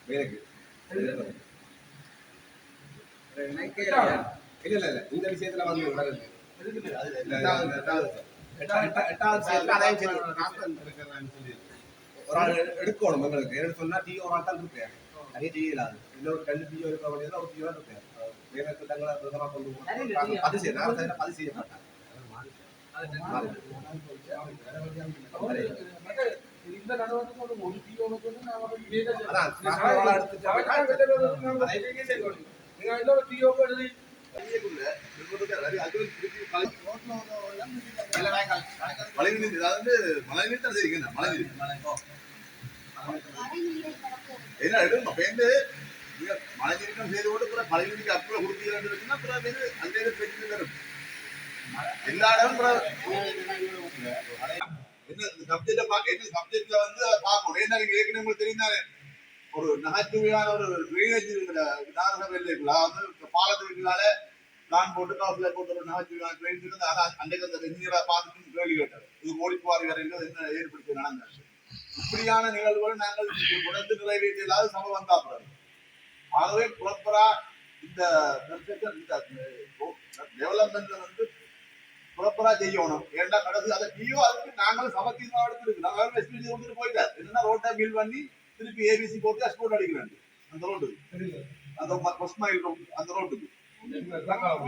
வேலைக்கு இல்ல இந்த விஷயத்துல வந்து ஒரு ஆள் எடுக்கணும் எங்களுக்கு எடுத்து சொன்னா டீ ஒரு ஆள் தான் இருப்பேன் அதே டீ இல்லாது இன்னொரு 2 டீ இருக்க வேண்டியது ஒரு டீ தான் இருப்பேன் வேற திட்டங்களை விதமா கொண்டு பதிவு செய்ய நான் பதிவு செய்ய மாட்டேன் இந்த நடவடிக்கை ஒரு டீ என்ன எடுக்கணும் பேருந்து மழை நீக்கம் செய்து கூட மழை நீருக்கு அப்புறம் கொடுத்தீங்கன்னா அந்த பிரச்சனை தரும் எல்லா இடமும் சப்ஜெக்ட்ல வந்து பார்க்கணும் ஏன்னா ஏற்கனவே உங்களுக்கு தெரிந்தாலே ஒரு நகைச்சுவையான ஒரு ட்ரைனேஜ் விநாயகர்ல வந்து பாலத்தினால பிளான் போட்டு காசுல போட்டு ஒரு நகைச்சுவையான ட்ரெயின் இருந்து அன்றைக்கு அந்த இன்ஜினியரா பார்த்துட்டு கேள்வி கேட்டார் இது ஓடிப்பாரி வரைக்கும் என்ன ஏற்படுத்தி நடந்தது இப்படியான நிகழ்வுகள் நாங்கள் உணர்ந்து நிறைவேற்ற இல்லாத சபை வந்தாப்புறாரு ஆகவே ப்ராப்பரா இந்த டெவலப்மெண்ட் வந்து ப்ராப்பரா செய்யணும் ஏன்டா கடைசி அதை டியோ அதுக்கு நாங்களும் சபை தீர்மானம் எடுத்துருக்கு நாங்கள் எஸ்பிஜி கொண்டு போயிட்டார் என்னன்னா ரோட்டை பில் பண்ணி திருப்பி ஏபிசி போட்டு எக்ஸ்போர்ட் அடிக்கிறேன் அந்த ரோடு அந்த கொஸ்மைல் ரோடு அந்த ரோட்டுக்கு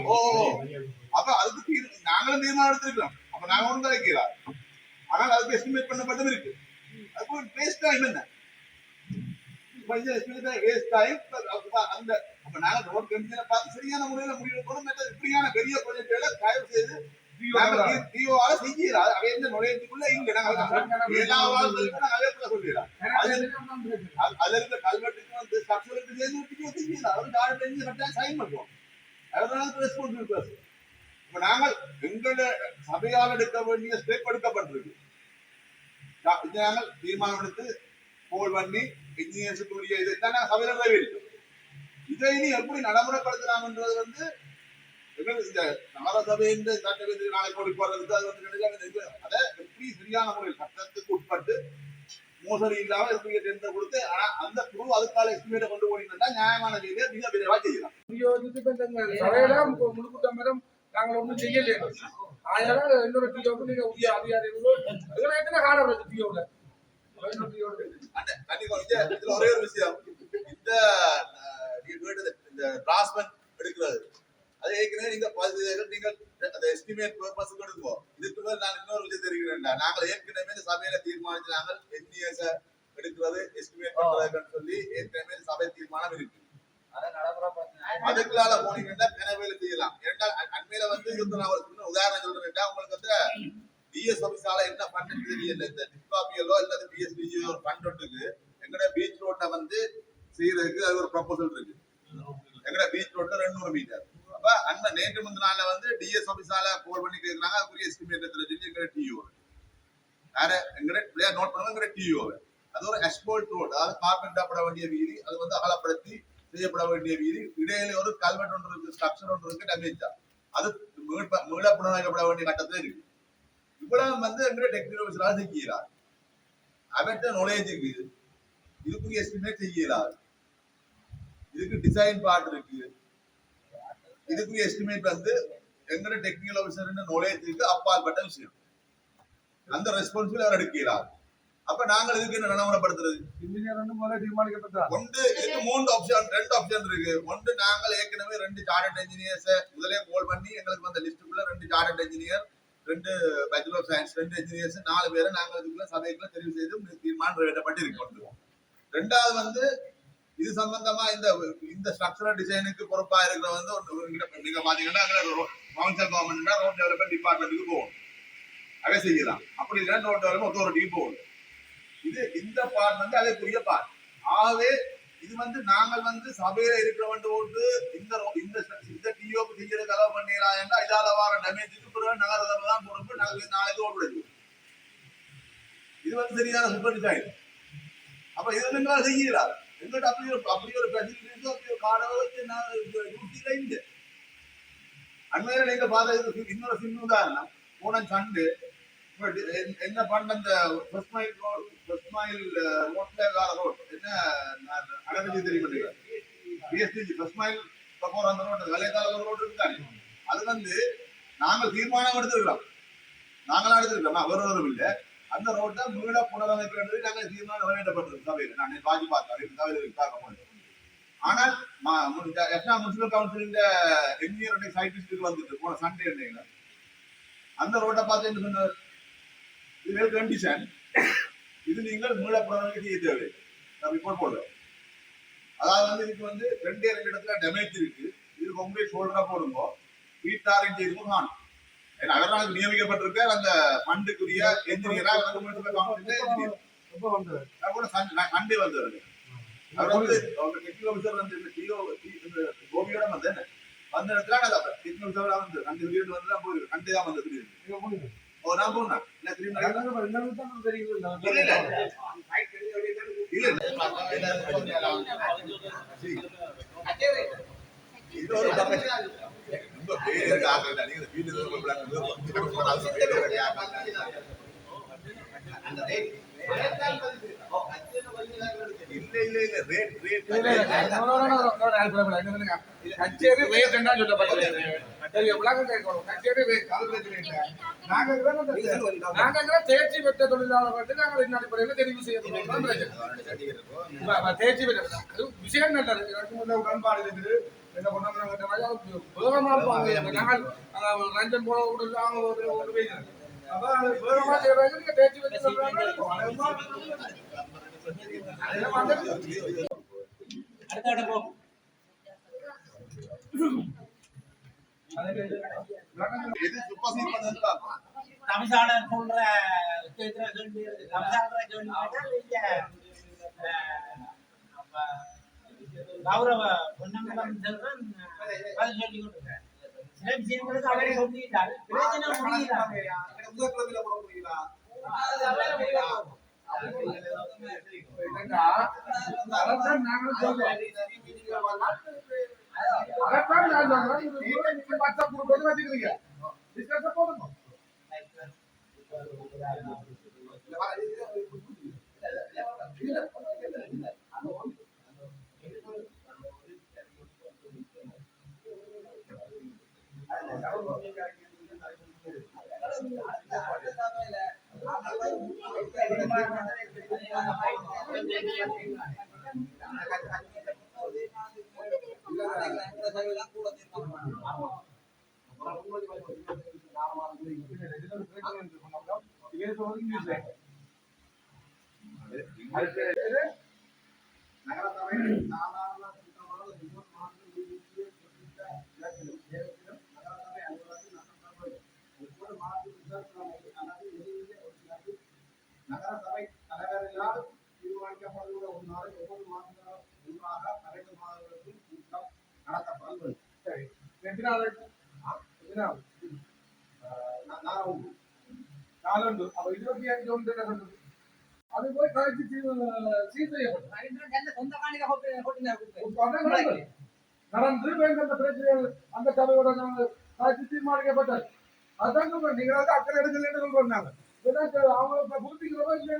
ஓ அப்ப அதுக்கு நாங்களும் தீர்மானம் எடுத்திருக்கிறோம் அப்ப நாங்க ஒன்று வைக்கிறோம் ஆனால் அதுக்கு எஸ்டிமேட் பண்ணப்பட்டது இருக்கு அதுக்கு வேஸ்ட் டைம் என்ன வேஸ்ட் டைம் அந்த அப்ப நாங்க ரோட் கண்டிஷனை பார்த்து சரியான முறையில முடிவெடுக்கணும் இப்படியான பெரிய ப்ராஜெக்ட்களை தயவு செய்து டிஓஆல செய்யறாரு அவை எந்த நுழையத்துக்குள்ள இங்க நாங்க சொல்லிடுறோம் அதுல இருக்க கல்வெட்டுக்கு வந்து ஸ்ட்ரக்சருக்கு சேர்ந்து செய்யலாம் அவர் கார்டு தெரிஞ்சு கட்டாயம் சைன் பண்ணுவோம் அதனால ரெஸ்பான்சிபிள் பர்சன் இப்ப நாங்கள் எங்களோட சபையால் எடுக்க வேண்டிய ஸ்டெப் எடுக்கப்பட்டிருக்கு நாங்கள் தீர்மானம் எடுத்து போல் பண்ணி இன்ஜினியர்ஸுக்குரிய இதை தான் நாங்கள் சபையில நிறைவேற்றோம் இதை இனி எப்படி நடைமுறைப்படுத்தலாம்ன்றது வந்து இந்த நகரசபையின் சட்டத்தை நாளைக்கு கொடுப்பதற்கு அது வந்து அதை எப்படி சரியான முறையில் சட்டத்துக்கு உட்பட்டு மோசடி இல்லாம எப்படி டெண்டர் கொடுத்து ஆனா அந்த குழு அதுக்கான எஸ்டிமேட்டை கொண்டு போனீங்கன்னா நியாயமான ரீதியை மிக விரைவா செய்யலாம் முழுக்கூட்டம் மேடம் நாங்கள் ஒன்றும் செய்யலையே அதனால இன்னொரு டிஓக்கு நீங்க உரிய அதிகாரிகளோ எத்தனை காலம் வருது டிஓல இதுல ஒரே ஒரு விஷயம் இந்த டிரான்ஸ்மென்ட் எடுக்கிறது அது ஏற்கனவே நீங்க அந்த எஸ்டிமேட் பர்பஸ்க்கு எடுக்குவோம் இதுக்கு மேல நான் இன்னொரு விஷயம் தெரிவிக்கிறேன் நாங்கள் ஏற்கனவே சபையில தீர்மானிச்சு நாங்கள் என்ஜிஎஸ் எடுக்கிறது எஸ்டிமேட் பண்றதுன்னு சொல்லி ஏற்கனவே சபை தீர்மானம் இருக்கு அதுக்குள்ளால போனீங்கன்னா கனவேல செய்யலாம் ஏன்னா அண்மையில வந்து உதாரணம் சொல்றேன் உங்களுக்கு வந்து டிஎஸ் ஆபீஸால என்ன ஃபண்ட் தெரியல இந்த டிஸ்காபியலோ இல்ல பிஎஸ்பிஜி ஒரு ஃபண்ட் ஒட்டுக்கு எங்கட பீச் ரோட்டை வந்து செய்யறதுக்கு அது ஒரு ப்ரொபோசல் இருக்கு எங்கட பீச் ரோட்ல 200 மீட்டர் அப்ப அந்த நேற்று முந்தினால வந்து டிஎஸ் ஆபீஸால கோல் பண்ணி கேக்குறாங்க அதுக்குரிய எஸ்டிமேட் சொல்லி எங்கட டிஓ வேற எங்கட பிளேயர் நோட் பண்ணுவாங்க எங்கட டிஓ அது ஒரு அஸ்பால்ட் ரோட் அதாவது கார்பெண்டா பட வேண்டிய வீதி அது வந்து அகலப்படுத்தி செய்யப்பட வேண்டிய வீதி இடையில ஒரு கல்வெட் ஒன்று இருக்கு ஸ்ட்ரக்சர் ஒன்று இருக்கு டேமேஜா அது மீள புனரமைக்கப்பட வேண்டிய கட்டத்துல இருக்கு இவ்வளவு வந்து எங்க டெக்னிக்கல் ஆஃபீஸரால செய்யறாரு அவற்ற நாலேஜ் இருக்குது இதுக்குரிய எஸ்டிமேட் செய்யறாரு இதுக்கு டிசைன் பார்ட் இருக்கு இதுக்குரிய எஸ்டிமேட் வந்து எங்க டெக்னிக்கல் ஆஃபீஸர் நாலேஜ் இருக்கு அப்பாற்பட்ட விஷயம் அந்த ரெஸ்பான்சிபிலிட்டி அவர் எடுக்கிறார் அப்ப நாங்கள் இதுக்கு என்ன நடைமுறைப்படுத்துறது ஒன்று இதுக்கு 3 ஆப்ஷன் 2 ஆப்ஷன் இருக்கு ஒன்று நாங்கள் ஏற்கனவே 2 சார்ட்டர்ட் இன்ஜினியர்ஸ் முதலே கோல் பண்ணி எங்களுக்கு வந்த லிஸ்டுக்குள்ள 2 chartered engineer 2 bachelor of science 2 engineers 4 பேரை நாங்கள் இதுக்குள்ள சபைக்குள்ள தெரிவு செய்து தீர்மானம் நிறைவேற்றப்பட்டிருக்கோம் ரெண்டாவது வந்து இது சம்பந்தமா இந்த ஸ்ட்ரக்சரல் டிசைனுக்கு பொறுப்பா இருக்கிற வந்து நீங்க பாத்தீங்கன்னா கவுன்சில் கவர்மெண்ட் ரோட் டெவலப்மெண்ட் டிபார்ட்மெண்ட்டுக்கு போகும் அதை செய்யலாம் அப்படி இல்லைன்னா ரோட் டெவலப்மெண்ட் அத்தாரிட்டிக்கு போகும் இது இந்த பார்ட் வந்து அதற்குரிய பார்ட் ஆகவே இது வந்து நாங்கள் வந்து சபையில இருக்கிறவன் ஓட்டு இந்த டிஓக்கு செய்யற கலவை பண்ணிடலாம் என்றா இதால வர டேமேஜுக்கு பிறகு நகரசபை தான் பொறுப்பு நாளைக்கு ஓட்டு இது வந்து சரியான சூப்பர் டிசைன் அப்ப இது வந்து செய்யலாம் எங்கிட்ட அப்படி ஒரு ஃபெசிலிட்டிஸோ அப்படி ஒரு காடோ இல்லை அண்மையில நீங்க பார்த்த இன்னொரு சின்ன உதாரணம் போன சண்டு என்ன பண்ண இந்த ஃபர்ஸ்ட் மைல் ரோட்ல ரோட் என்ன பிஎஸ்டிஜி தெரியும். பிஎஸ்டிஜி ஃபர்ஸ்ட் மைல் போற அந்த ரோடு வேலைக்கால ஒரு ரோடு இருக்காரு. அது வந்து நாங்கள் தீர்மானம் எடுத்துக்கிறோம். நாங்களா எடுத்துக்கிறோம், அவரும் இல்லை. அந்த ரோட்டை மீள புனரமைப்பு நாங்கள் தீர்மானம் நிறைவேற்றப்பட்டிருக்கோம் சபையில். நான் வாஜி பார்த்தேன் சபையில். ஆனால் முனிசிபல் கவுன்சிலின் என்ஜினியர் சைட்டிஸ்டுக்கு வந்துட்டு போன சண்டே அந்த ரோட்டை பார்த்து என்ன சொன்னார், இது கண்டிஷன், இது நீங்கள் மீள புனரமைப்பு செய்ய தேவை ரிப்போர்ட் போடுறோம். அதாவது வந்து இதுக்கு வந்து 2 இடத்துல டேமேஜ் இருக்கு, இது ரொம்ப ஷோல்டரா போடுங்க, வீட்டாரின் செய்து காணும். ஏன்னா அவரால் நியமிக்கப்பட்டிருக்க அந்த ஃபண்டுக்குரிய என்ஜினியரா சண்டே வந்தாரு. அவர் வந்து டெக்னிக்கல் ஆஃபீஸர் வந்து கோபியோட வந்தேன் வந்த இடத்துல டெக்னிக்கல் ஆஃபீஸர் வந்து அந்த திடீர்னு வந்து போயிருக்கு. சண்டே தான் வந்த திடீர்னு. ஓ நான் போனேன் இது ஒரு ரொம்ப பேருக்கு ஆகல. நீங்க வீட்டுல தேர்ச்சி பெற்ற தொழிலாளர்கள் நாங்கள் இந்த அடிப்படையில் தெரிவு செய்யப்படும் தேர்ச்சி பெற்ற விஷயம் நல்லது. உடன்பாடு இருக்குது. ரஞ்சன் போல தேர்ச்சி பெற்ற தமிழ்நாடு சொல்ற கௌரவ பொன்னம்பலம் செல்வன் அதை சொல்லி கொடுத்தார். சில விஷயங்களுக்கு அவரை சொல்லிட்டார். பிரச்சனை நகரசபை தலைவர்களால் தீர்மானிக்கப்படுகிற ஒரு நாளை ஒவ்வொரு மாதம் முன்பாக 12 மாதங்களுக்கும் கூட்டம் நடத்தப்படும். சரி, நாலொன்று அப்ப 25 ஒன்று அது போய் கழிச்சு சீர் செய்யப்படும் நடந்து அந்த பிரச்சனைகள் அந்த சபையோட நாங்கள் கழிச்சு தீர்மானிக்கப்பட்டது. அதுதான் நீங்கள் வந்து அக்கறை எடுக்கலன்னு சொல்றாங்க. அவங்க புரிஞ்சுக்கிறவங்க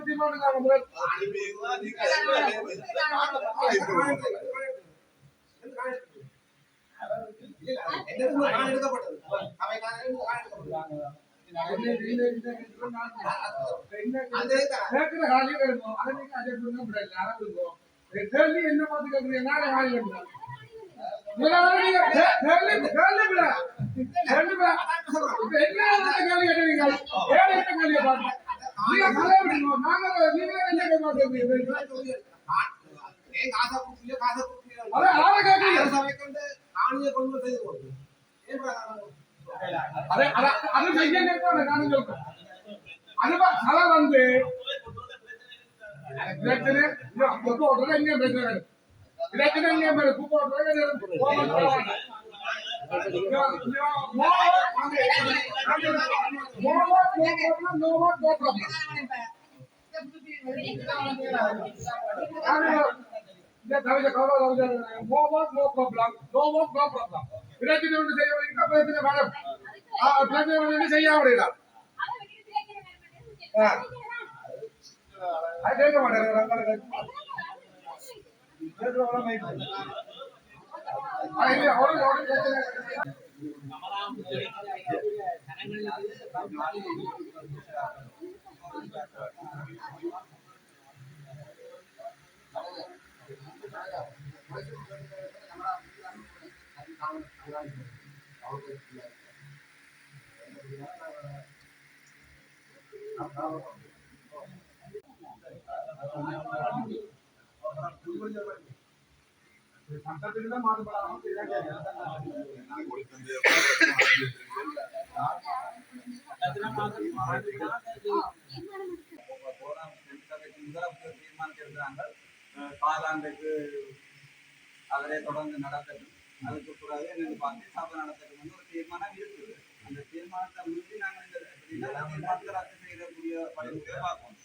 என்ன பார்த்து கேட்குறீங்க? வந்து செய்ய முடியல. கேட்க மாட்டேன் இடத்துல வளம் ஆயிடுச்சு. ஆனா இது அவ்வளவு பிரச்சனை கிடையாது. சட்டத்துக்கு தான் மாறுபடாம காலாண்டுக்கு அதிலே தொடர்ந்து நடத்தட்டும். அதுக்கு பிறகு என்னென்னு பார்த்து சபை நடத்தட்டும் ஒரு தீர்மானம் இருக்குது. அந்த தீர்மானத்தை மீறி நாங்கள் இந்த தீர்மானத்தை ரத்து செய்யக்கூடிய வழிமுறையை பார்ப்போம்.